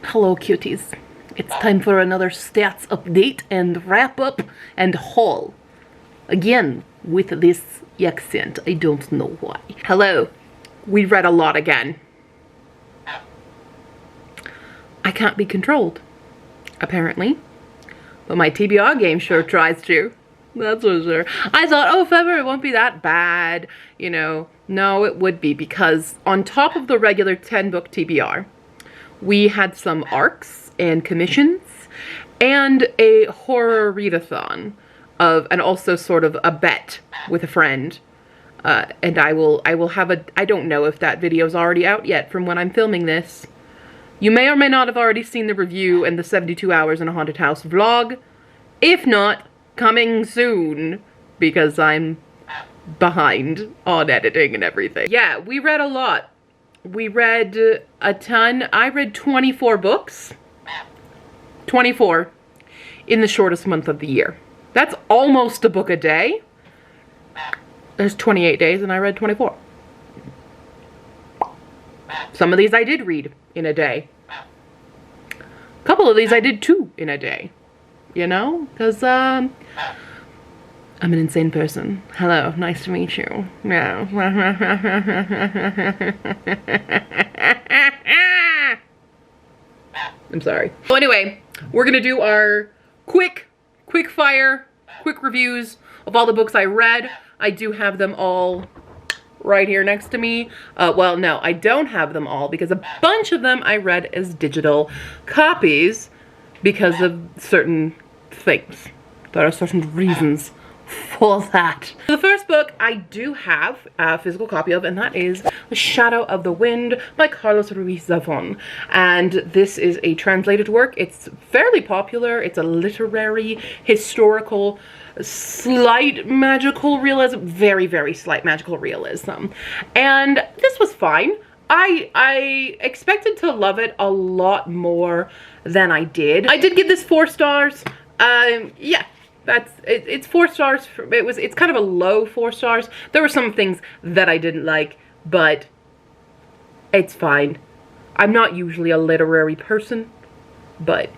Hello cuties. It's time for another stats update and wrap up and haul. Again, with this accent, I don't know why. Hello. We read a lot again. I can't be controlled, apparently. But my TBR game sure tries to. That's for sure. I thought, oh, February, it won't be that bad. You know, no, it would be, because on top of the regular 10-book TBR, we had some arcs and commissions and a horror readathon and also sort of a bet with a friend. And I will have I don't know if that video's already out yet from when I'm filming this. You may or may not have already seen the review and the 72 hours in a haunted house vlog. If not, coming soon, because I'm behind on editing and everything. Yeah, we read a lot. We read a ton. I read 24 books. 24 in the shortest month of the year. That's almost a book a day. There's 28 days and I read 24. Some of these I did read in a day. A couple of these I did 2 in a day. You know? Because, I'm an insane person. Hello, nice to meet you. Yeah. I'm sorry. So anyway, we're gonna do our quick fire reviews of all the books I read. I do have them all right here next to me. Well, no, I don't have them all because a bunch of them I read as digital copies because of certain things. There are certain reasons for that. The first book I do have a physical copy of, and that is The Shadow of the Wind by Carlos Ruiz Zafón. And this is a translated work. It's fairly popular. It's a literary, historical, slight magical realism, very slight magical realism. And this was fine. I expected to love it a lot more than I did. I did give this 4 stars. Yeah. It's 4 stars. It's kind of a low 4 stars. There were some things that I didn't like, but it's fine. I'm not usually a literary person, but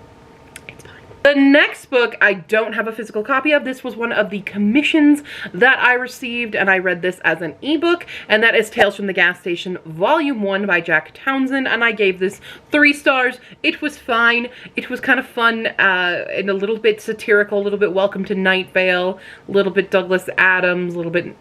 it's fine. The next book I don't have a physical copy of. This was one of the commissions that I received, and I read this as an ebook, and that is Tales from the Gas Station Volume 1 by Jack Townsend, and I gave this 3 stars. It was fine. It was kind of fun and a little bit satirical, a little bit Welcome to Night Vale, a little bit Douglas Adams, a little bit,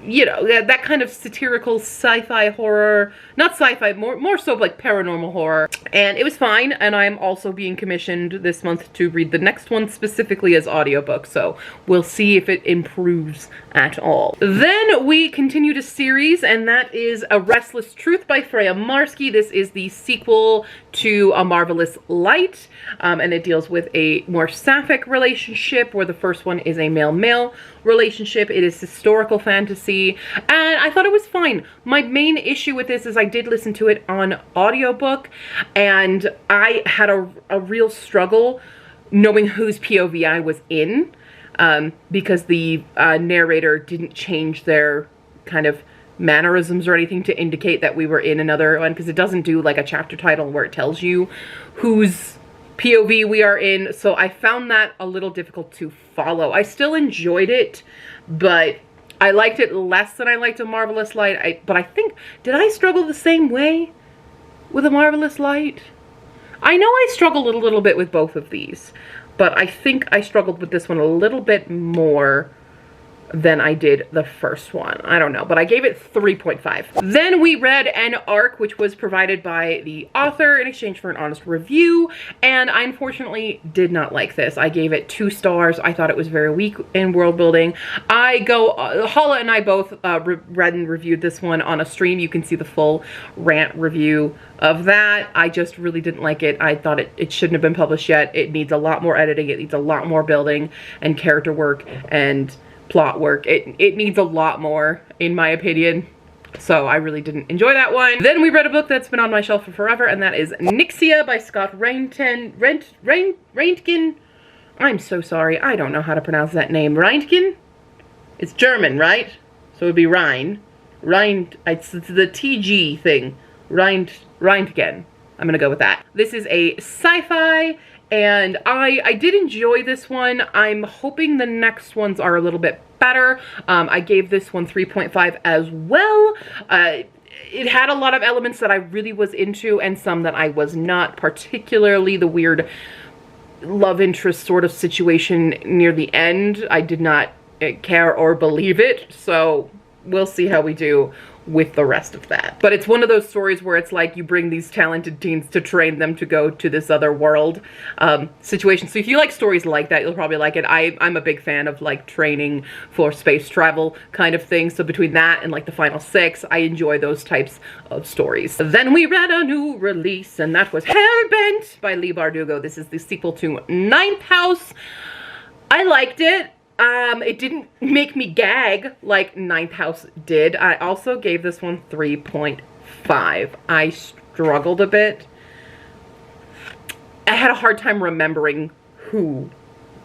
you know, that kind of satirical sci-fi horror. Not sci-fi, more so like paranormal horror. And it was fine, and I'm also being commissioned this month to read the next one specifically as audiobook, so we'll see if it improves at all. Then we continued a series, and that is A Restless Truth by Freya Marski. This is the sequel to A Marvelous Light, and it deals with a more sapphic relationship, where the first one is a male-male relationship. It is historical fantasy, and I thought it was fine. My main issue with this is I did listen to it on audiobook, and I had a real struggle knowing whose POV I was in, because the narrator didn't change their kind of mannerisms or anything to indicate that we were in another one, because it doesn't do like a chapter title where it tells you whose POV we are in, so I found that a little difficult to follow. I still enjoyed it, but I liked it less than I liked A Marvelous Light. But I think, did I struggle the same way with A Marvelous Light? I know I struggled a little bit with both of these, but I think I struggled with this one a little bit more than I did the first one. I don't know, but I gave it 3.5. Then we read an arc which was provided by the author in exchange for an honest review, and I unfortunately did not like this. I gave it 2 stars. I thought it was very weak in world building. Hala and I both read and reviewed this one on a stream. You can see the full rant review of that. I just really didn't like it. I thought it shouldn't have been published yet. It needs a lot more editing. It needs a lot more building and character work and plot work. It needs a lot more, in my opinion. So I really didn't enjoy that one. Then we read a book that's been on my shelf for forever, and that is Nixia by Scott Reintgen. I'm so sorry. I don't know how to pronounce that name. Reintgen? It's German, right? So it would be Rhein. It's the TG thing. Reintgen. I'm gonna go with that. This is a sci-fi, and I did enjoy this one. I'm hoping the next ones are a little bit better. I gave this one 3.5 as well. It had a lot of elements that I really was into and some that I was not, particularly the weird love interest sort of situation near the end. I did not care or believe it, so we'll see how we do with the rest of that. But it's one of those stories where it's like you bring these talented teens to train them to go to this other world situation. So if you like stories like that, you'll probably like it. I'm a big fan of like training for space travel kind of thing. So between that and like the final 6, I enjoy those types of stories. Then we read a new release, and that was Hellbent by Leigh Bardugo. This is the sequel to Ninth House. I liked it. It didn't make me gag like Ninth House did. I also gave this one 3.5. I struggled a bit. I had a hard time remembering who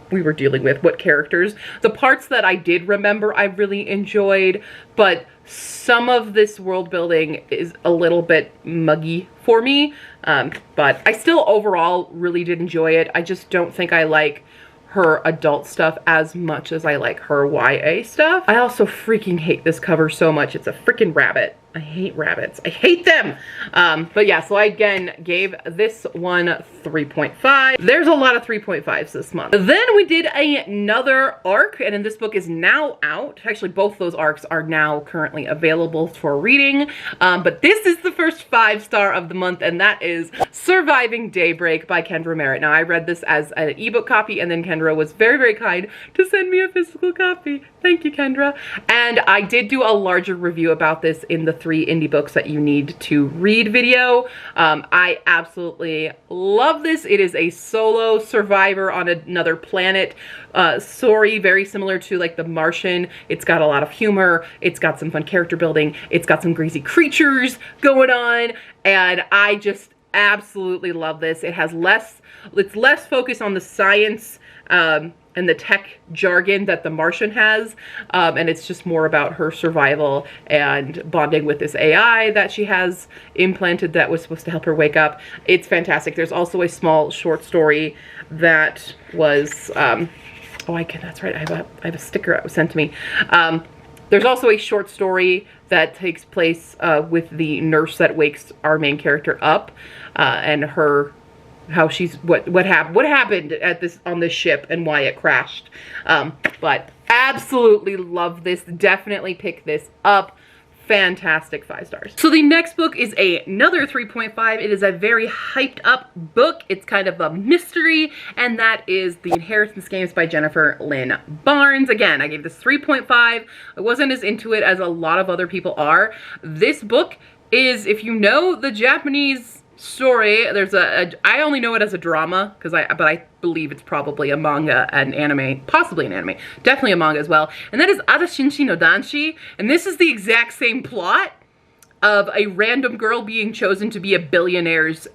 we were dealing with, what characters. The parts that I did remember I really enjoyed, but some of this world building is a little bit muggy for me. But I still overall really did enjoy it. I just don't think I like her adult stuff as much as I like her YA stuff. I also freaking hate this cover so much. It's a freaking rabbit. I hate rabbits. I hate them. But yeah, so I again gave this one 3.5. There's a lot of 3.5s this month. Then we did another arc, and in this book is now out. Actually, both those arcs are now currently available for reading. But this is the first 5-star of the month, and that is Surviving Daybreak by Kendra Merritt. Now, I read this as an ebook copy, and then Kendra was very, very kind to send me a physical copy. Thank you, Kendra. And I did do a larger review about this in the 3 indie books that you need to read video. I absolutely love this. It is a solo survivor on another planet story, very similar to like The Martian. It's got a lot of humor. It's got some fun character building. It's got some crazy creatures going on, and I just absolutely love this. It has it's less focused on the science and the tech jargon that The Martian has, and it's just more about her survival and bonding with this AI that she has implanted that was supposed to help her wake up. It's fantastic. There's also a small short story that was, that's right, I have a sticker that was sent to me. There's also a short story that takes place with the nurse that wakes our main character up, and her, how she's, what happened on this ship and why it crashed. But absolutely love this. Definitely pick this up. Fantastic 5 stars. So the next book is another 3.5. It is a very hyped up book. It's kind of a mystery, and that is The Inheritance Games by Jennifer Lynn Barnes. Again, I gave this 3.5. I wasn't as into it as a lot of other people are. This book is, if you know the Japanese story, there's I only know it as a drama but I believe it's probably a manga and anime, possibly an anime, definitely a manga as well, and that is Adashinshi no Danshi, and this is the exact same plot of a random girl being chosen to be a billionaire's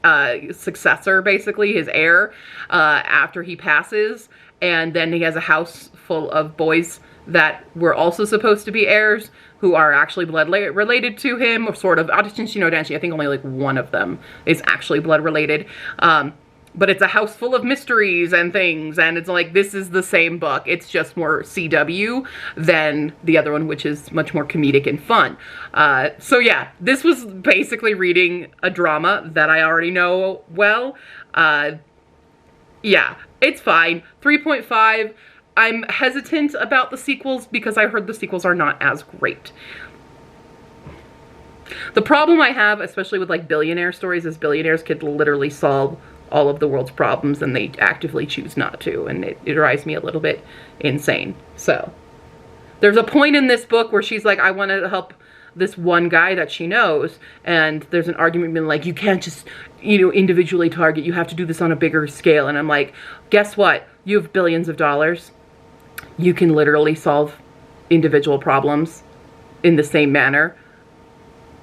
successor, basically his heir, after he passes, and then he has a house full of boys that were also supposed to be heirs who are actually blood related to him, or sort of. Adashinshi no Danshi, I think only like one of them is actually blood related. But it's a house full of mysteries and things, and it's like, this is the same book. It's just more CW than the other one, which is much more comedic and fun. So yeah, this was basically reading a drama that I already know well. Yeah, it's fine. 3.5. I'm hesitant about the sequels because I heard the sequels are not as great. The problem I have, especially with like billionaire stories, is billionaires could literally solve all of the world's problems and they actively choose not to, and it drives me a little bit insane. So there's a point in this book where she's like, I want to help this one guy that she knows, and there's an argument being like, you can't just, individually target, you have to do this on a bigger scale. And I'm like, guess what? You have billions of dollars. You can literally solve individual problems in the same manner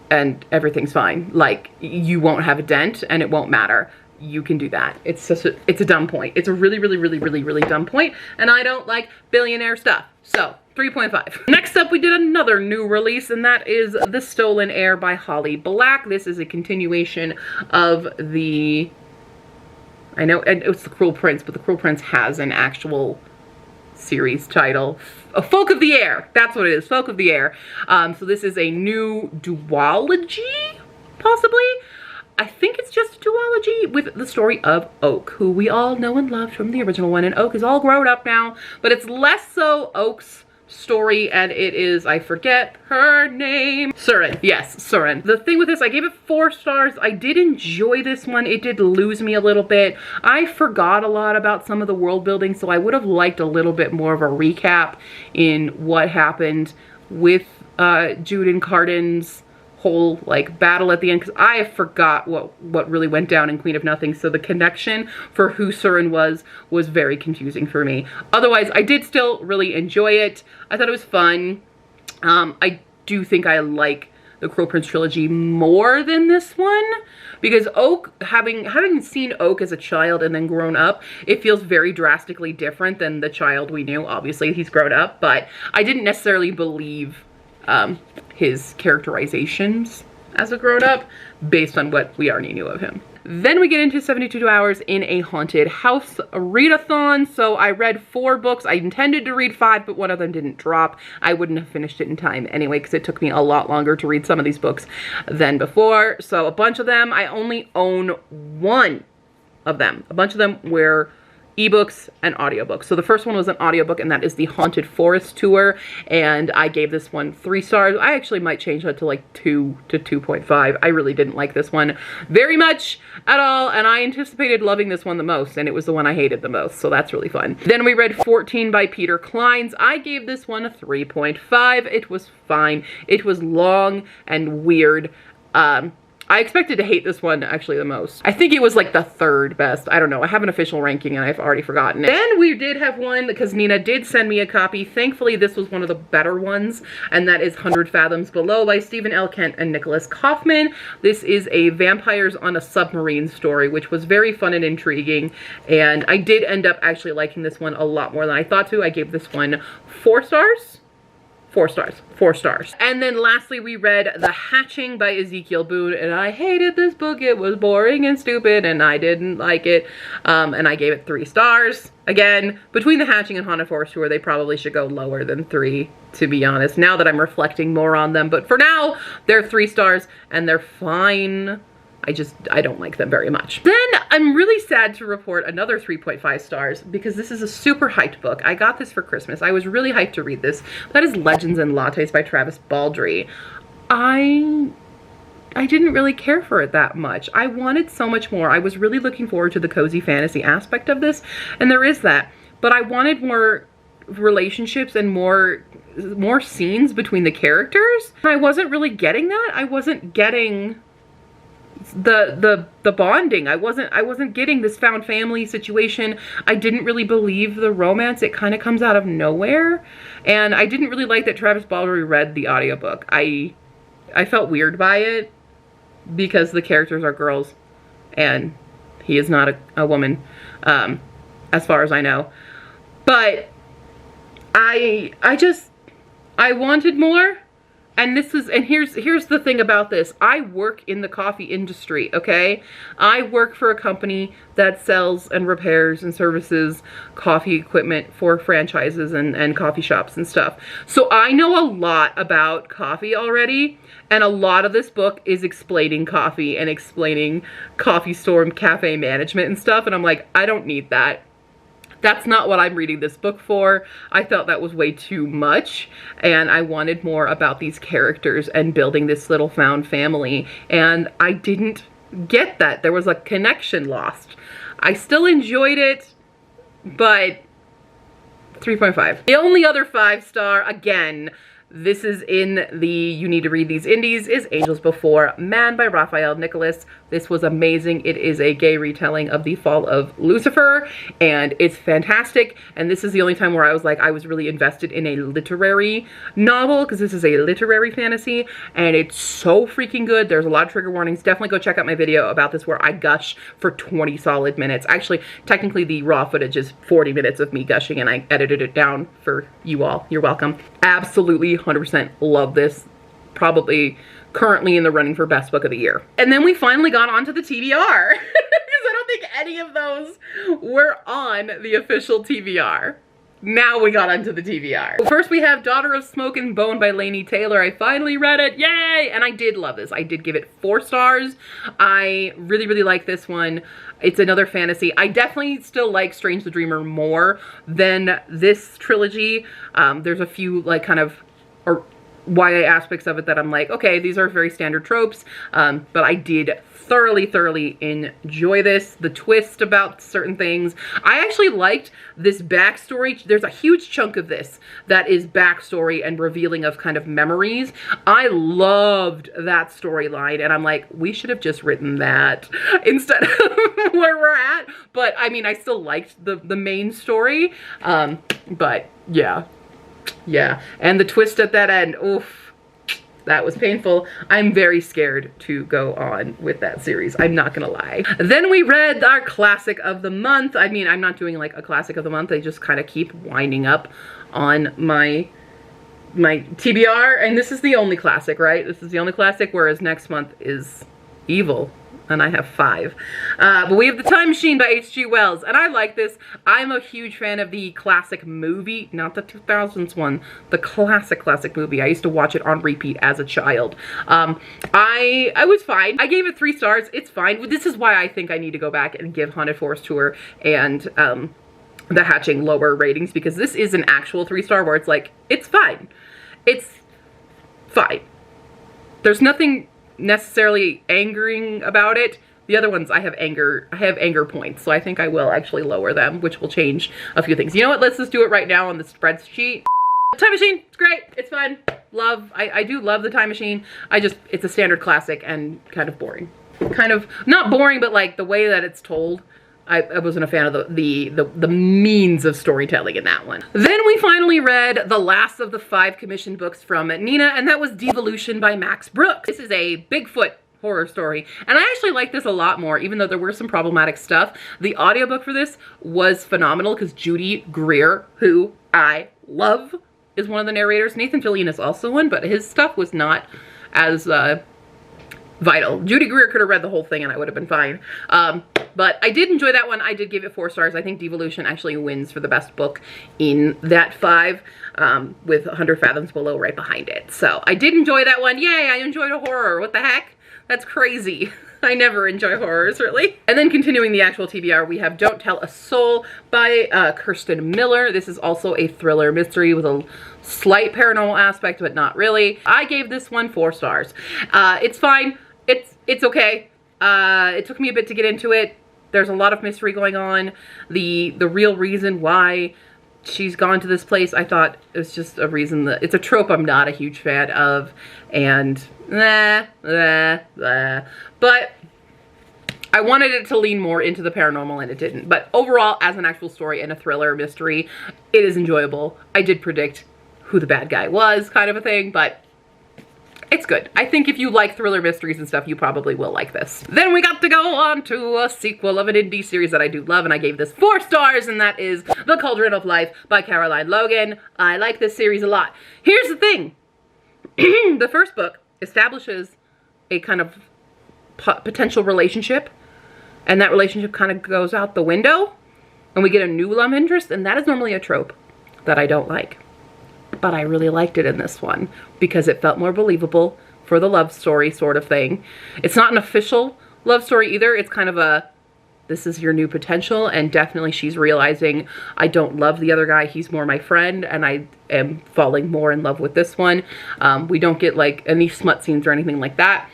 and everything's fine. Like, you won't have a dent and it won't matter. You can do that. It's a dumb point. It's a really, really, really, really, really dumb point, and I don't like billionaire stuff. So 3.5. Next up, we did another new release, and that is The Stolen Heir by Holly Black. This is a continuation of the, I know it's The Cruel Prince, but The Cruel Prince has an actual series title. Folk of the Air. That's what it is. Folk of the Air. So this is a new duology, possibly. I think it's just a duology with the story of Oak, who we all know and love from the original one. And Oak is all grown up now, but it's less so Oak's story, and it is, I forget her name, Surin. Yes, Surin. The thing with this, I gave it 4 stars. I did enjoy this one. It did lose me a little bit. I forgot a lot about some of the world building, so I would have liked a little bit more of a recap in what happened with Jude and Cardin's whole like battle at the end, because I forgot what really went down in Queen of Nothing, so the connection for who Surin was very confusing for me. Otherwise, I did still really enjoy it. I thought it was fun. I do think I like the Cruel Prince trilogy more than this one, because Oak, having seen Oak as a child and then grown up, it feels very drastically different than the child we knew. Obviously, he's grown up, but I didn't necessarily believe his characterizations as a grown-up based on what we already knew of him. Then we get into 72 Hours in a Haunted House readathon. So I read 4 books. I intended to read 5, but one of them didn't drop. I wouldn't have finished it in time anyway, because it took me a lot longer to read some of these books than before. So a bunch of them, I only own 1 of them. A bunch of them were ebooks and audiobooks. So the first one was an audiobook, and that is the Haunted Forest Tour, and I gave this one 3 stars. I actually might change that to like 2 to 2.5. I really didn't like this one very much at all, and I anticipated loving this one the most, and it was the one I hated the most, so that's really fun. Then we read 14 by Peter Clines. I gave this one a 3.5. It was fine. It was long and weird. I expected to hate this one actually the most. I think it was like the 3rd best. I don't know. I have an official ranking and I've already forgotten it. Then we did have one because Nina did send me a copy. Thankfully, this was one of the better ones, and that is 100 Fathoms Below by Stephen L. Kent and Nicholas Kaufman. This is a vampires on a submarine story, which was very fun and intriguing, and I did end up actually liking this one a lot more than I thought to. I gave this one 4 stars. 4 stars. 4 stars. And then lastly, we read The Hatching by Ezekiel Boone, and I hated this book. It was boring and stupid, and I didn't like it. And I gave it 3 stars. Again, between The Hatching and Haunted Forest Tour, they probably should go lower than 3, to be honest, now that I'm reflecting more on them. But for now, they're 3 stars, and they're fine. I don't like them very much. Then I'm really sad to report another 3.5 stars because this is a super hyped book. I got this for Christmas. I was really hyped to read this. That is Legends and Lattes by Travis Baldree. I didn't really care for it that much. I wanted so much more. I was really looking forward to the cozy fantasy aspect of this, and there is that. But I wanted more relationships and more scenes between the characters. I wasn't really getting that. I wasn't getting the bonding. I wasn't getting this found family situation. I didn't really believe the romance. It kind of comes out of nowhere, and I didn't really like that Travis Baldree read the audiobook. I felt weird by it because the characters are girls and he is not a woman, as far as I know. But I wanted more. And here's the thing about this. I work in the coffee industry, okay? I work for a company that sells and repairs and services coffee equipment for franchises and coffee shops and stuff. So I know a lot about coffee already, and a lot of this book is explaining coffee and explaining coffee store and cafe management and stuff, and I'm like, I don't need that. That's not what I'm reading this book for. I felt that was way too much, and I wanted more about these characters and building this little found family, and I didn't get that. There was a connection lost. I still enjoyed it, but 3.5. The only other 5-star, again, This is in the You Need to Read These Indies, is Angels Before Man by Raphael Nicholas. This was amazing. It is a gay retelling of The Fall of Lucifer, and it's fantastic. And this is the only time where I was like, I was really invested in a literary novel, because this is a literary fantasy, and it's so freaking good. There's a lot of trigger warnings. Definitely go check out my video about this where I gush for 20 solid minutes. Actually, technically the raw footage is 40 minutes of me gushing, and I edited it down for you all. You're welcome. Absolutely 100% love this. Probably currently in the running for best book of the year. And then we finally got onto the TBR because I don't think any of those were on the official TBR. Now we got onto the TBR. First we have Daughter of Smoke and Bone by Laini Taylor. I finally read it, yay! And I did love this. I did give it 4 stars. I really, really like this one. It's another fantasy. I definitely still like Strange the Dreamer more than this trilogy. There's a few like kind of YA aspects of it that I'm like, okay, these are very standard tropes, but I did thoroughly enjoy this. The twist about certain things. I actually liked this backstory. There's a huge chunk of this that is backstory and revealing of kind of memories. I loved that storyline, and I'm like, we should have just written that instead of where we're at. But I mean, I still liked the main story, but yeah. Yeah, and the twist at that end, oof, that was painful. I'm very scared to go on with that series, I'm not gonna lie. Then we read our classic of the month. I mean, I'm not doing like a classic of the month. I just kind of keep winding up on my TBR, and this is the only classic, right? This is the only classic, whereas next month is Evil, and I have 5. But we have The Time Machine by H.G. Wells, and I like this. I'm a huge fan of the classic movie, not the 2000s one, the classic movie. I used to watch it on repeat as a child. I was fine. I gave it 3 stars. It's fine. This is why I think I need to go back and give Haunted Forest Tour and The Hatching lower ratings, because this is an actual 3-star where it's like, it's fine. It's fine. There's nothing necessarily angering about it. The other ones I have anger points, so I think I will actually lower them, which will change a few things. You know what, let's just do it right now on the spreadsheet. Time Machine, it's great, it's fun, I do love The Time Machine. It's a standard classic and kind of boring. Kind of, not boring, but like the way that it's told, I wasn't a fan of the means of storytelling in that one. Then we finally read the last of the 5 commissioned books from Nina, and that was Devolution by Max Brooks. This is a Bigfoot horror story, and I actually like this a lot more, even though there were some problematic stuff. The audiobook for this was phenomenal because Judy Greer, who I love, is one of the narrators. Nathan Fillion is also one, but his stuff was not as vital. Judy Greer could have read the whole thing and I would have been fine. But I did enjoy that one. I did give it 4 stars. I think Devolution actually wins for the best book in that 5, with 100 Fathoms Below right behind it. So I did enjoy that one. Yay, I enjoyed a horror. What the heck? That's crazy. I never enjoy horrors, really. And then continuing the actual TBR, we have Don't Tell a Soul by Kirsten Miller. This is also a thriller mystery with a slight paranormal aspect, but not really. I gave this one 4 stars. It's fine. It's okay. It took me a bit to get into it. There's a lot of mystery going on. The real reason why she's gone to this place, I thought it was just a reason that it's a trope I'm not a huge fan of, and but I wanted it to lean more into the paranormal and it didn't. But overall, as an actual story and a thriller mystery, it is enjoyable. I did predict who the bad guy was, kind of a thing, but it's good. I think if you like thriller mysteries and stuff, you probably will like this. Then we got to go on to a sequel of an indie series that I do love, and I gave this 4 stars, and that is The Cauldron of Life by Caroline Logan. I like this series a lot. Here's the thing. The first book establishes a kind of potential relationship, and that relationship kind of goes out the window, and we get a new love interest, and that is normally a trope that I don't like. But I really liked it in this one because it felt more believable for the love story sort of thing. It's not an official love story either. It's kind of a, this is your new potential, and definitely she's realizing I don't love the other guy. He's more my friend, and I am falling more in love with this one. We don't get like any smut scenes or anything like that,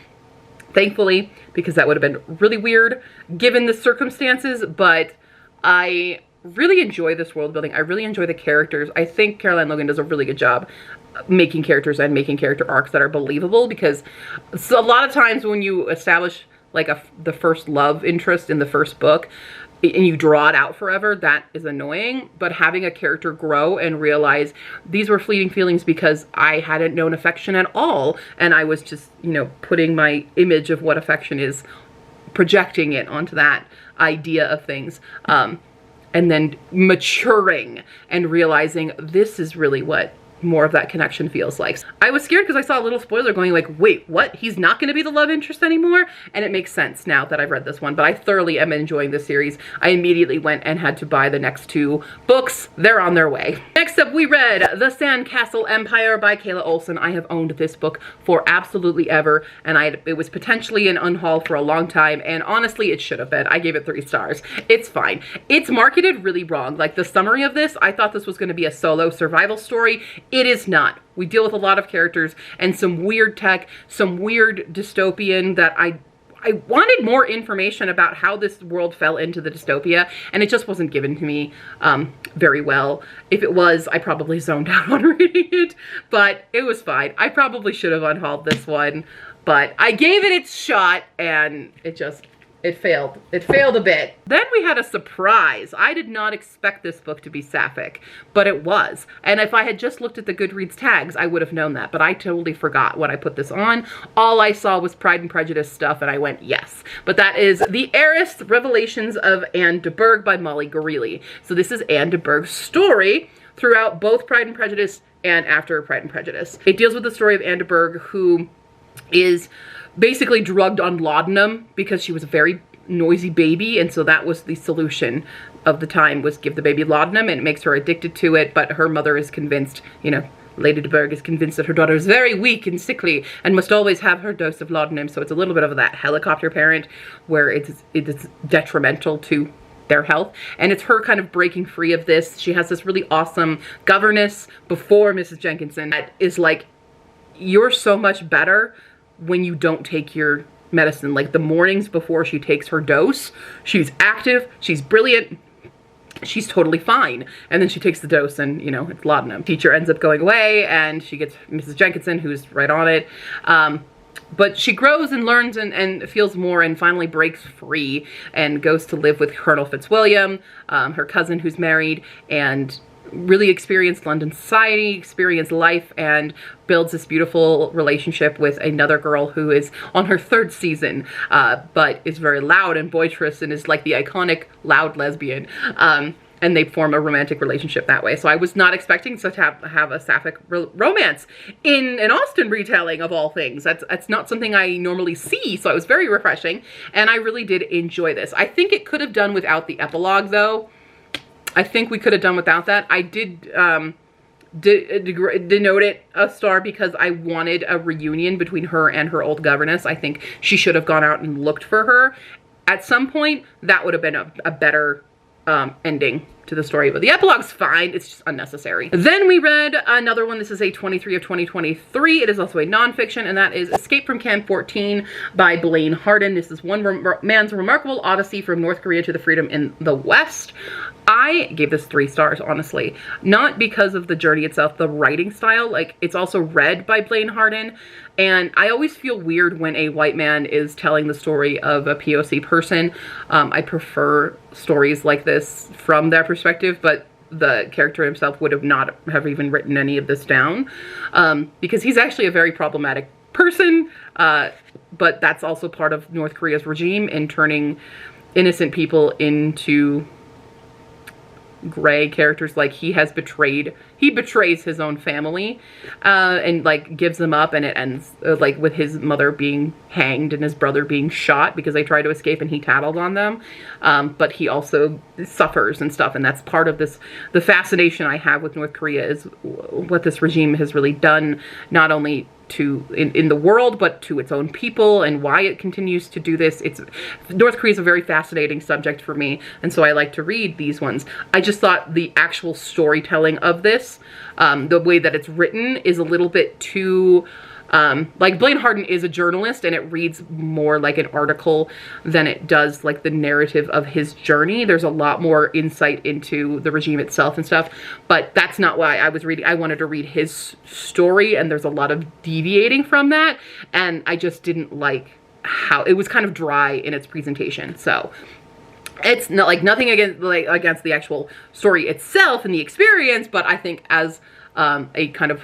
thankfully, because that would have been really weird given the circumstances. But I really enjoy this world building. I really enjoy the characters. I think Caroline Logan does a really good job making characters and making character arcs that are believable, because a lot of times when you establish like the first love interest in the first book and you draw it out forever, that is annoying. But having a character grow and realize these were fleeting feelings because I hadn't known affection at all, and I was just, you know, putting my image of what affection is, projecting it onto that idea of things, and then maturing and realizing this is really what more of that connection feels like. I was scared because I saw a little spoiler going like, wait, what? He's not going to be the love interest anymore? And it makes sense now that I've read this one, but I thoroughly am enjoying this series. I immediately went and had to buy the next 2 books. They're on their way. Next up, we read The Sandcastle Empire by Kayla Olson. I have owned this book for absolutely ever, and it was potentially an unhaul for a long time, and honestly, it should have been. I gave it 3 stars. It's fine. It's marketed really wrong. Like the summary of this, I thought this was going to be a solo survival story. It is not. We deal with a lot of characters and some weird tech, some weird dystopian that I wanted more information about how this world fell into the dystopia, and it just wasn't given to me very well. If it was, I probably zoned out on reading it, but it was fine. I probably should have unhauled this one, but I gave it its shot, and it failed. It failed a bit. Then we had a surprise. I did not expect this book to be sapphic, but it was. And if I had just looked at the Goodreads tags, I would have known that, but I totally forgot when I put this on. All I saw was Pride and Prejudice stuff, and I went, yes. But that is The Heiress, Revelations of Anne de Bourgh by Molly Goreeli. So this is Anne de Bourgh's story throughout both Pride and Prejudice and after Pride and Prejudice. It deals with the story of Anne de Bourgh, who is basically drugged on laudanum because she was a very noisy baby, and so that was the solution of the time, was give the baby laudanum, and it makes her addicted to it. But her mother is convinced, you know, Lady de Bourgh is convinced that her daughter is very weak and sickly and must always have her dose of laudanum. So it's a little bit of that helicopter parent where it's detrimental to their health, and it's her kind of breaking free of this. She has this really awesome governess before Mrs. Jenkinson that is like, you're so much better when you don't take your medicine. Like the mornings before she takes her dose, she's active, she's brilliant, she's totally fine. And then she takes the dose and, you know, it's laudanum. Teacher ends up going away, and she gets Mrs. Jenkinson, who's right on it. But she grows and learns and feels more, and finally breaks free and goes to live with Colonel Fitzwilliam, her cousin who's married, and really experienced London society, experienced life, and builds this beautiful relationship with another girl who is on her 3rd season, but is very loud and boisterous and is like the iconic loud lesbian. And they form a romantic relationship that way. So I was not expecting to have a sapphic romance in an Austen retelling of all things. That's not something I normally see, so it was very refreshing, and I really did enjoy this. I think it could have done without the epilogue, though. I think we could have done without that. I did denote it a star because I wanted a reunion between her and her old governess. I think she should have gone out and looked for her at some point. That would have been a better ending to the story, but the epilogue's fine. It's just unnecessary. Then we read another one. This is a 23 of 2023. It is also a nonfiction, and that is Escape from Camp 14 by Blaine Harden. This is one man's remarkable odyssey from North Korea to the freedom in the West. I gave this 3 stars, honestly. Not because of the journey itself, the writing style. Like, it's also read by Blaine Harden, and I always feel weird when a white man is telling the story of a POC person. I prefer stories like this from their perspective, but the character himself would not have even written any of this down, because he's actually a very problematic person, but that's also part of North Korea's regime in turning innocent people into gray characters. Like, he betrays his own family, and like gives them up, and it ends like with his mother being hanged and his brother being shot because they tried to escape and he tattled on them. But he also suffers and stuff, and that's part of this. The fascination I have with North Korea is what this regime has really done, not only to in the world, but to its own people, and why it continues to do this. North Korea is a very fascinating subject for me, and so I like to read these ones. I just thought the actual storytelling of this, the way that it's written, is a little bit too Like Blaine Harden is a journalist and it reads more like an article than it does like the narrative of his journey. There's a lot more insight into the regime itself and stuff, but that's not why I was reading. I wanted to read his story, and there's a lot of deviating from that, and I just didn't like how it was kind of dry in its presentation. So it's not like nothing against the actual story itself and the experience, but I think as a kind of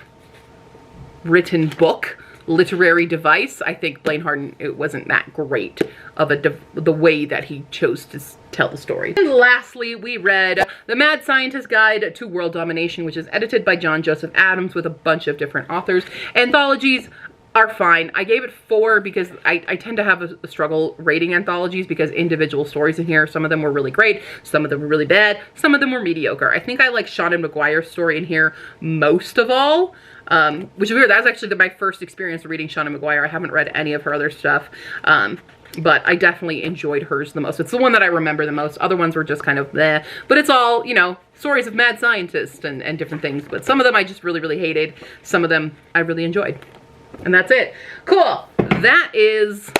written book, literary device, I think Blaine Harden, it wasn't that great of the way that he chose to tell the story. And lastly, we read The Mad Scientist's Guide to World Domination, which is edited by John Joseph Adams with a bunch of different authors. Anthologies are fine. I gave it 4 because I tend to have a struggle rating anthologies because individual stories in here, some of them were really great, some of them were really bad, some of them were mediocre. I think I like Seanan McGuire's story in here most of all, which is weird. That was actually my first experience reading Seanan McGuire. I haven't read any of her other stuff, but I definitely enjoyed hers the most. It's the one that I remember the most. Other ones were just kind of bleh, but it's all, you know, stories of mad scientists and different things, but some of them I just really, really hated. Some of them I really enjoyed. And that's it. Cool. That is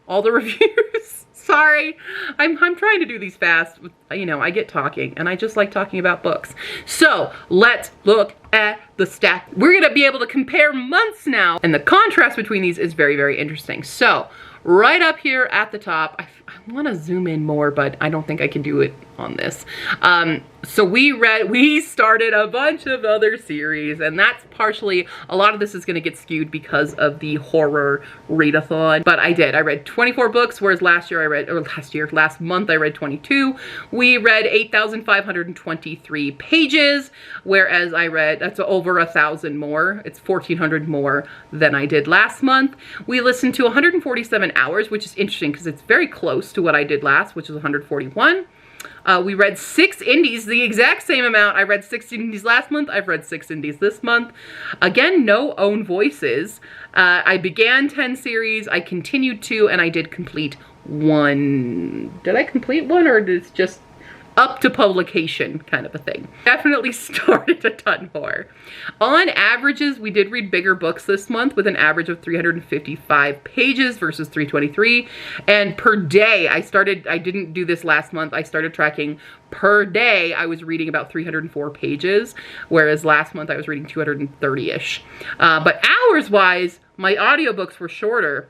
all the reviews. Sorry. I'm trying to do these fast. You know, I get talking and I just like talking about books. So let's look at the stats. We're going to be able to compare months now. And the contrast between these is very, very interesting. So right up here at the top, I want to zoom in more, but I don't think I can do it on this. So we started a bunch of other series, and that's partially, a lot of this is going to get skewed because of the horror readathon, but I read 24 books, whereas last month I read 22. We read 8,523 pages, whereas that's over 1,000 more. It's 1,400 more than I did last month. We listened to 147 hours, which is interesting because it's very close to what I did last, which is 141. We read 6 indies, the exact same amount. I read 6 indies last month. I've read 6 indies this month. Again, no own voices. I began 10 series. I continued 2, and I did complete 1. Did I complete 1, or did it just up to publication kind of a thing? Definitely started a ton more. On averages, we did read bigger books this month with an average of 355 pages versus 323. And per day, I didn't do this last month. I started tracking per day. I was reading about 304 pages, whereas last month I was reading 230-ish. But hours-wise, my audiobooks were shorter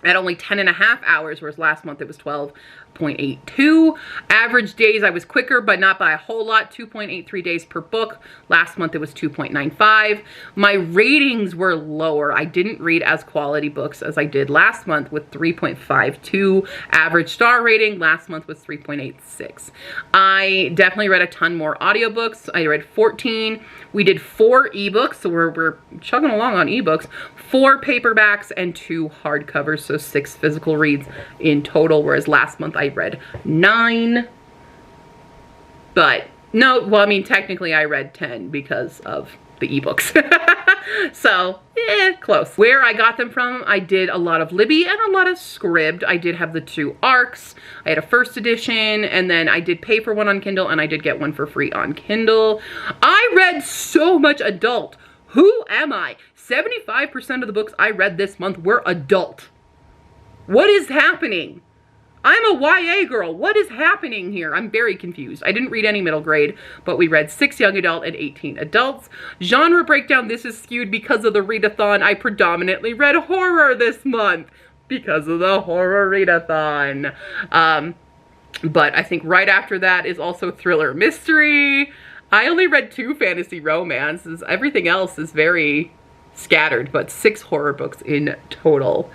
at only 10.5 hours, whereas last month it was 12.82. Average days, I was quicker, but not by a whole lot, 2.83 days per book. Last month it was 2.95. My ratings were lower. I didn't read as quality books as I did last month with 3.52 average star rating. Last month was 3.86. I definitely read a ton more audiobooks. I read 14. We did 4 ebooks, so we're chugging along on ebooks. 4 paperbacks and 2 hardcovers, so 6 physical reads in total, whereas last month I read 9. But no, well, I mean, technically I read 10 because of the ebooks. So, close. Where I got them from, I did a lot of Libby and a lot of Scribd. I did have the 2 ARCs. I had a first edition, and then I did pay for one on Kindle, and I did get one for free on Kindle. I read so much adult. Who am I? 75% of the books I read this month were adult. What is happening? I'm a YA girl. What is happening here? I'm very confused. I didn't read any middle grade, but we read 6 young adult and 18 adults. Genre breakdown, this is skewed because of the readathon. I predominantly read horror this month because of the horror readathon. But I think right after that is also thriller mystery. I only read 2 fantasy romances. Everything else is very scattered, but 6 horror books in total.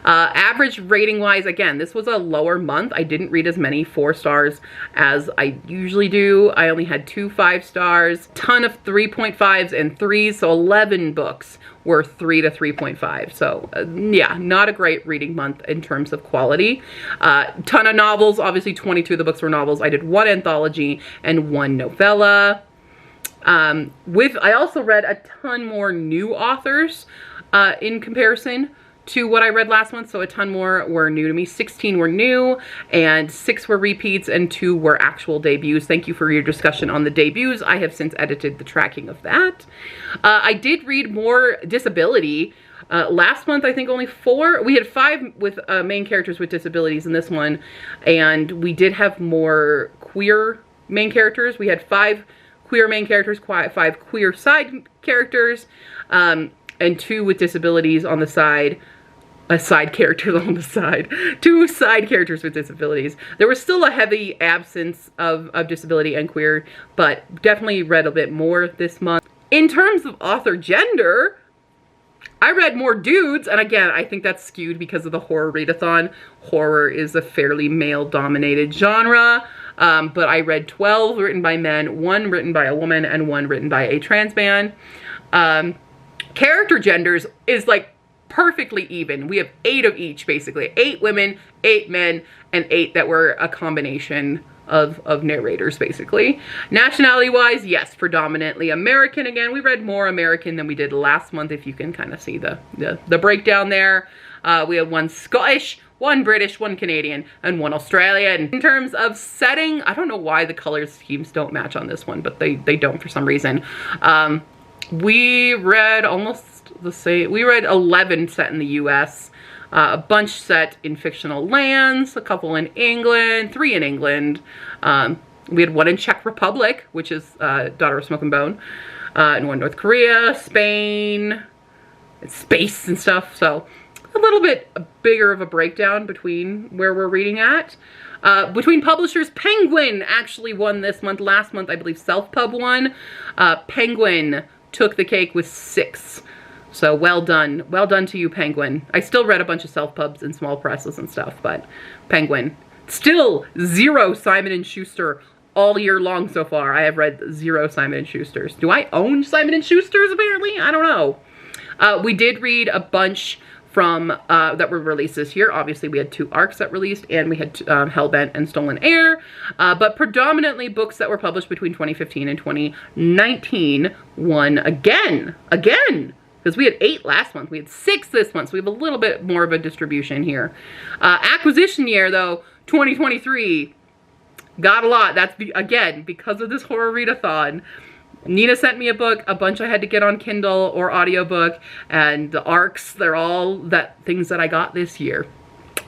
Average rating wise, again, this was a lower month. I didn't read as many 4 stars as I usually do. I only had 2 5 stars, ton of 3.5s and 3s, so 11 books were 3 to 3.5. So yeah, not a great reading month in terms of quality. Ton of novels, obviously 22 of the books were novels. I did 1 anthology and 1 novella. I also read a ton more new authors in comparison to what I read last month, so a ton more were new to me. 16 were new, and 6 were repeats, and 2 were actual debuts. Thank you for your discussion on the debuts. I have since edited the tracking of that. I did read more disability. Last month, I think only 4. We had 5 with main characters with disabilities in this one, and we did have more queer main characters. We had 5 queer main characters, 5 queer side characters, and 2 with disabilities on the side. Side characters on the side. 2 side characters with disabilities. There was still a heavy absence of disability and queer, but definitely read a bit more this month. In terms of author gender, I read more dudes, and again, I think that's skewed because of the horror readathon. Horror is a fairly male-dominated genre, but I read 12 written by men, 1 written by a woman, and 1 written by a trans man. Character genders is like perfectly even. We have 8 of each, basically. 8 women, 8 men, and 8 that were a combination of narrators, basically. Nationality-wise, yes, predominantly American. Again, we read more American than we did last month, if you can kind of see the breakdown there. We have 1 Scottish, 1 British, 1 Canadian, and 1 Australian. In terms of setting, I don't know why the color schemes don't match on this one, but they don't for some reason. We read almost the same. We read 11 set in the US, a bunch set in fictional lands, a couple in England, 3 in England. We had 1 in Czech Republic, which is Daughter of Smoke and Bone, and 1 North Korea, Spain, and space and stuff. So a little bit bigger of a breakdown between where we're reading at. Between publishers, Penguin actually won this month. Last month, I believe Self Pub won. Penguin took the cake with 6. So well done to you, Penguin. I still read a bunch of self-pubs and small presses and stuff, but Penguin. Still 0 Simon & Schuster all year long so far. I have read 0 Simon & Schusters. Do I own Simon & Schusters apparently? I don't know. We did read a bunch from that were released this year. Obviously we had 2 arcs that released, and we had Hellbent and Stolen Air, but predominantly books that were published between 2015 and 2019 won again, because we had 8 last month. We had 6 this month, so we have a little bit more of a distribution here. Acquisition year, though, 2023, got a lot. That's, again, because of this horror readathon. Nina sent me a book, a bunch I had to get on Kindle or audiobook, and the arcs, they're all things that I got this year.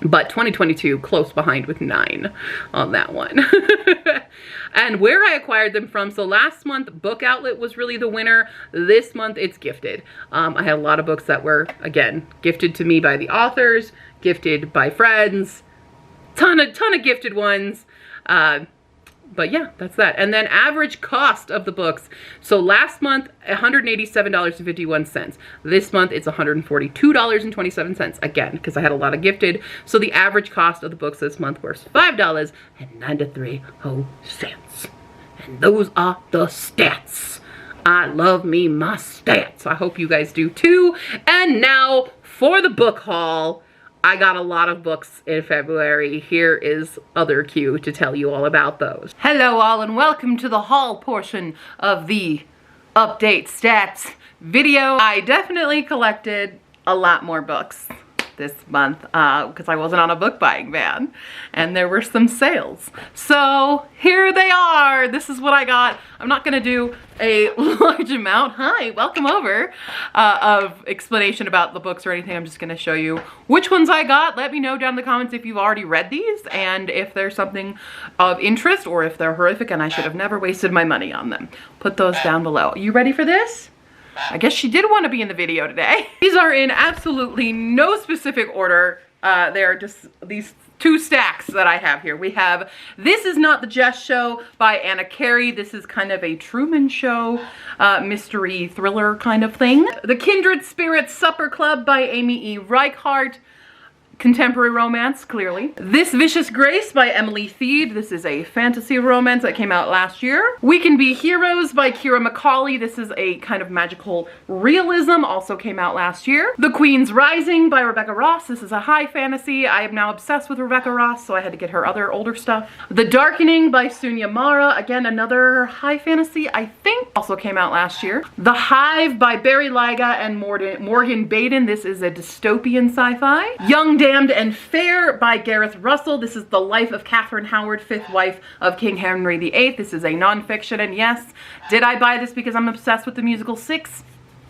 But 2022, close behind with 9 on that one. And where I acquired them from, so last month, Book Outlet was really the winner. This month, it's Gifted. I had a lot of books that were, again, gifted to me by the authors, gifted by friends, ton of gifted ones. But yeah, that's that. And then average cost of the books. So last month, $187.51. This month, it's $142.27. Again, because I had a lot of gifted. So the average cost of the books this month was $5.93. And those are the stats. I love me my stats. I hope you guys do too. And now for the book haul. I got a lot of books in February. Here is Other Q to tell you all about those. Hello all, and welcome to the haul portion of the update stats video. I definitely collected a lot more books this month because I wasn't on a book buying ban, and there were some sales. So here they are. This is what I got. I'm not gonna do a large amount, hi, welcome over, of explanation about the books or anything. I'm just gonna show you which ones I got. Let me know down in the comments if you've already read these and if there's something of interest or if they're horrific and I should have never wasted my money on them. Put those down below. You ready for this? I guess she did want to be in the video today. These are in absolutely no specific order. They're just these 2 stacks that I have here. We have This Is Not the Jess Show by Anna Carey. This is kind of a Truman Show mystery thriller kind of thing. The Kindred Spirits Supper Club by Amy E. Reichhardt. Contemporary romance, clearly. This Vicious Grace by Emily Theed. This is a fantasy romance that came out last year. We Can Be Heroes by Kira McCauley. This is a kind of magical realism, also came out last year. The Queen's Rising by Rebecca Ross. This is a high fantasy. I am now obsessed with Rebecca Ross, so I had to get her other older stuff. The Darkening by Sunya Mara. Again, another high fantasy, I think, also came out last year. The Hive by Barry Lyga and Morgan Baden. This is a dystopian sci-fi. Young Damned and Fair by Gareth Russell. This is the life of Catherine Howard, 5th wife of King Henry VIII. This is a nonfiction, and yes, did I buy this because I'm obsessed with the musical 6?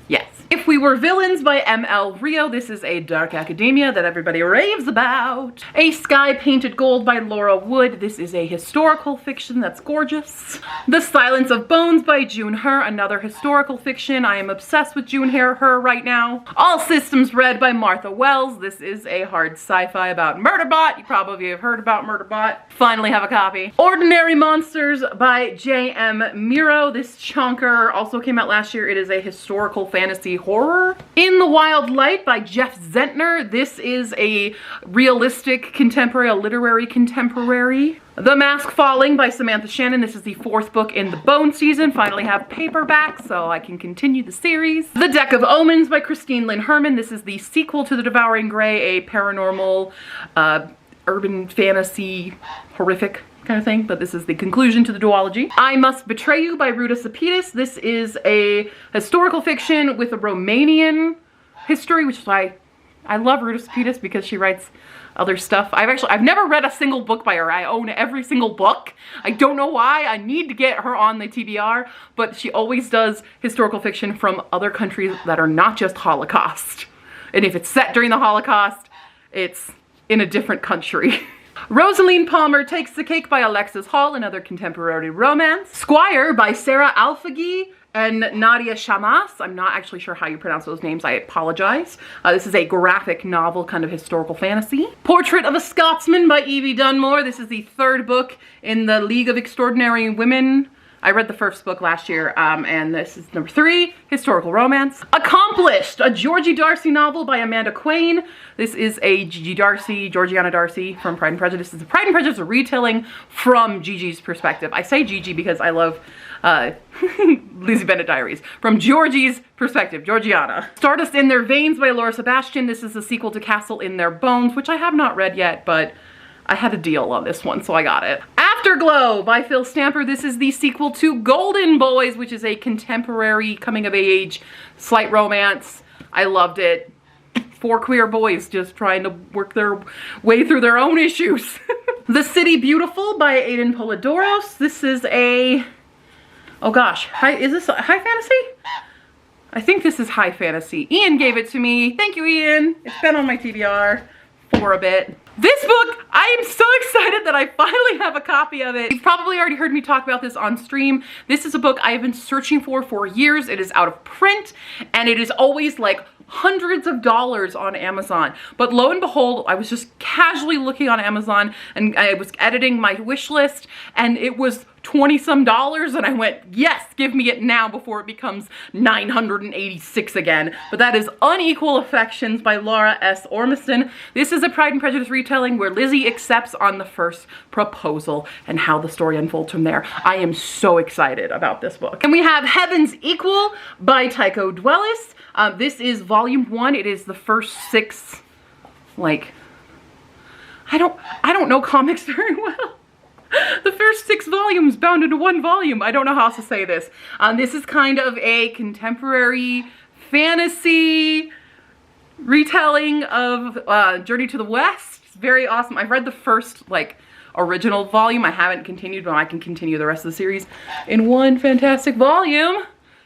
Yes. If We Were Villains by M.L. Rio. This is a dark academia that everybody raves about. A Sky Painted Gold by Laura Wood. This is a historical fiction that's gorgeous. The Silence of Bones by June Her, another historical fiction. I am obsessed with June Her right now. All Systems Red by Martha Wells. This is a hard sci-fi about Murderbot. You probably have heard about Murderbot. Finally have a copy. Ordinary Monsters by J.M. Miro. This chonker also came out last year. It is a historical fantasy horror. In the Wild Light by Jeff Zentner. This is a realistic contemporary, a literary contemporary. The Mask Falling by Samantha Shannon. This is the 4th book in the Bone season. Finally have paperback so I can continue the series. The Deck of Omens by Christine Lynn Herman. This is the sequel to The Devouring Grey, a paranormal, urban fantasy, horrific kind of thing, but this is the conclusion to the duology. I Must Betray You by Ruta Sepidis. This is a historical fiction with a Romanian history, which is why I love Ruta Sepidis, because she writes other stuff. I've never read a single book by her. I own every single book. I don't know why. I need to get her on the TBR, but she always does historical fiction from other countries that are not just Holocaust. And if it's set during the Holocaust, it's in a different country. Rosaline Palmer Takes the Cake by Alexis Hall, another contemporary romance. Squire by Sarah Alfagi and Nadia Shamas. I'm not actually sure how you pronounce those names. I apologize. This is a graphic novel, kind of historical fantasy. Portrait of a Scotsman by Evie Dunmore. This is the 3rd book in the League of Extraordinary Women. I read the 1st book last year, and this is number 3, historical romance. Accomplished, a Georgie Darcy novel by Amanda Quain. This is a Georgiana Darcy from Pride and Prejudice. It's a Pride and Prejudice retelling from Gigi's perspective. I say Gigi because I love Lizzie Bennet Diaries. From Georgie's perspective, Georgiana. Stardust in Their Veins by Laura Sebastian. This is a sequel to Castle in Their Bones, which I have not read yet, but I had a deal on this one, so I got it. Afterglow by Phil Stamper. This is the sequel to Golden Boys, which is a contemporary coming-of-age slight romance. I loved it. 4 queer boys just trying to work their way through their own issues. The City Beautiful by Aidan Polidoros. This is a... oh gosh, is this high fantasy? I think this is high fantasy. Ian gave it to me. Thank you, Ian. It's been on my TBR for a bit. This book, I am so excited that I finally have a copy of it. You've probably already heard me talk about this on stream. This is a book I have been searching for years. It is out of print, and it is always like hundreds of dollars on Amazon. But lo and behold, I was just casually looking on Amazon, and I was editing my wish list, and it was $20-some, and I went, yes, give me it now before it becomes $986 again. But that is Unequal Affections by Laura S. Ormiston. This is a Pride and Prejudice retelling where Lizzie accepts on the first proposal and how the story unfolds from there. I am so excited about this book. And we have Heaven's Equal by Tycho Dwellis. This is volume 1. It is the first 6, like, I don't know comics very well. The first 6 volumes bound into 1 volume. I don't know how else to say this. This is kind of a contemporary fantasy retelling of Journey to the West. It's very awesome. I've read the first, like, original volume. I haven't continued, but I can continue the rest of the series in 1 fantastic volume.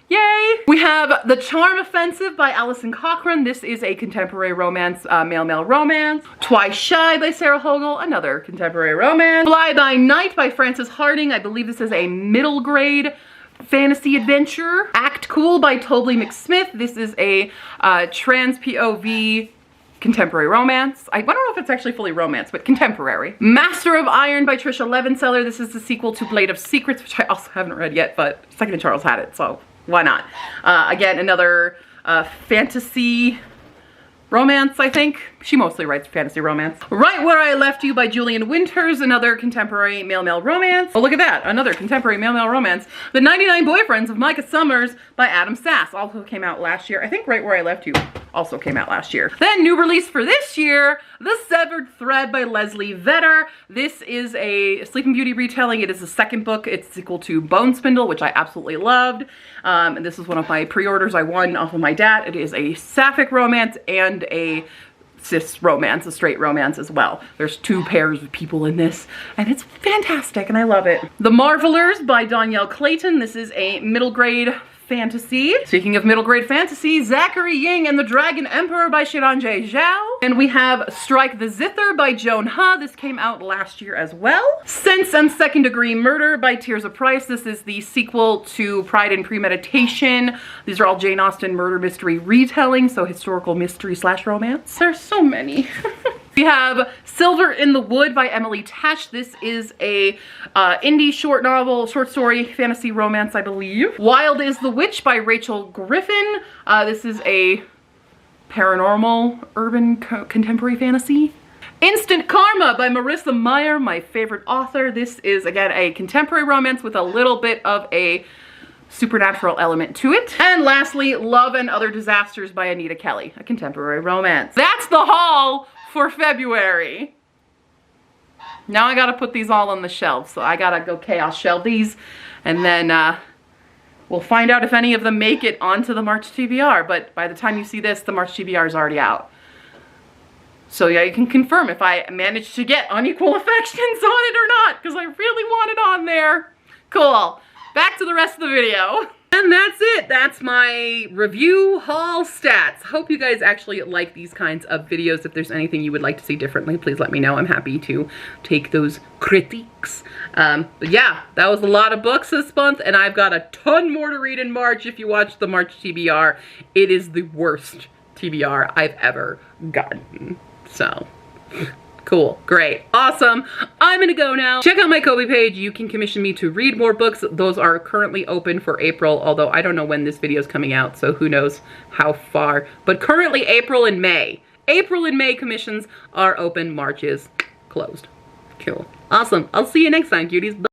Yay! We have The Charm Offensive by Alison Cochrane. This is a contemporary romance, male-male romance. Twice Shy by Sarah Hogel, another contemporary romance. Fly by Night by Frances Harding. I believe this is a middle grade fantasy adventure. Act Cool by Tobley McSmith. This is a trans POV contemporary romance. I don't know if it's actually fully romance, but contemporary. Master of Iron by Trisha Levenseller. This is the sequel to Blade of Secrets, which I also haven't read yet, but Second and Charles had it, so why not? Again, another fantasy romance, I think. She mostly writes fantasy romance. Right Where I Left You by Julian Winters, another contemporary male-male romance. Oh, look at that, another contemporary male-male romance. The 99 Boyfriends of Micah Summers by Adam Sass, also came out last year. I think Right Where I Left You also came out last year. Then new release for this year, The Severed Thread by Leslie Vedder. This is a Sleeping Beauty retelling. It is the 2nd book. It's sequel to Bone Spindle, which I absolutely loved. And this is one of my pre-orders I won off of my dad. It is a sapphic romance and a cis romance, a straight romance as well. There's 2 pairs of people in this, and it's fantastic, and I love it. The Marvelers by Danielle Clayton. This is a middle grade fantasy. Speaking of middle grade fantasy, Zachary Ying and the Dragon Emperor by Shiranje Zhao. And we have Strike the Zither by Joan He. This came out last year as well. Sense and Second Degree Murder by Tears of Price. This is the sequel to Pride and Premeditation. These are all Jane Austen murder mystery retellings, so historical mystery / romance. There's so many. We have Silver in the Wood by Emily Tash. This is a indie short novel, short story, fantasy romance, I believe. Wild is the Witch by Rachel Griffin. This is a paranormal, urban, contemporary fantasy. Instant Karma by Marissa Meyer, my favorite author. This is, again, a contemporary romance with a little bit of a supernatural element to it. And lastly, Love and Other Disasters by Anita Kelly, a contemporary romance. That's the haul for February. Now I gotta put these all on the shelf, so I gotta go chaos shelve these, and then we'll find out if any of them make it onto the March TBR, but by the time you see this, the March TBR is already out. So yeah, you can confirm if I managed to get Unequal Affections on it or not, because I really want it on there. Cool. Back to the rest of the video. And that's it. That's my review haul stats. Hope you guys actually like these kinds of videos. If there's anything you would like to see differently, please let me know. I'm happy to take those critiques. But yeah, that was a lot of books this month, and I've got a ton more to read in March. If you watch the March TBR, it is the worst TBR I've ever gotten. So, cool, great, awesome. I'm gonna go now. Check out my Kobe page. You can commission me to read more books. Those are currently open for April, although I don't know when this video is coming out, so who knows how far. But currently April and May. April and May commissions are open. March is closed. Cool, awesome. I'll see you next time, cuties. Bye.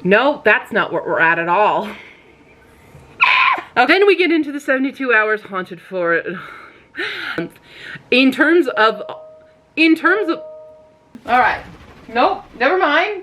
No, that's not what we're at all. Then we get into the 72 hours haunted for it. In terms of, all right, nope, never mind.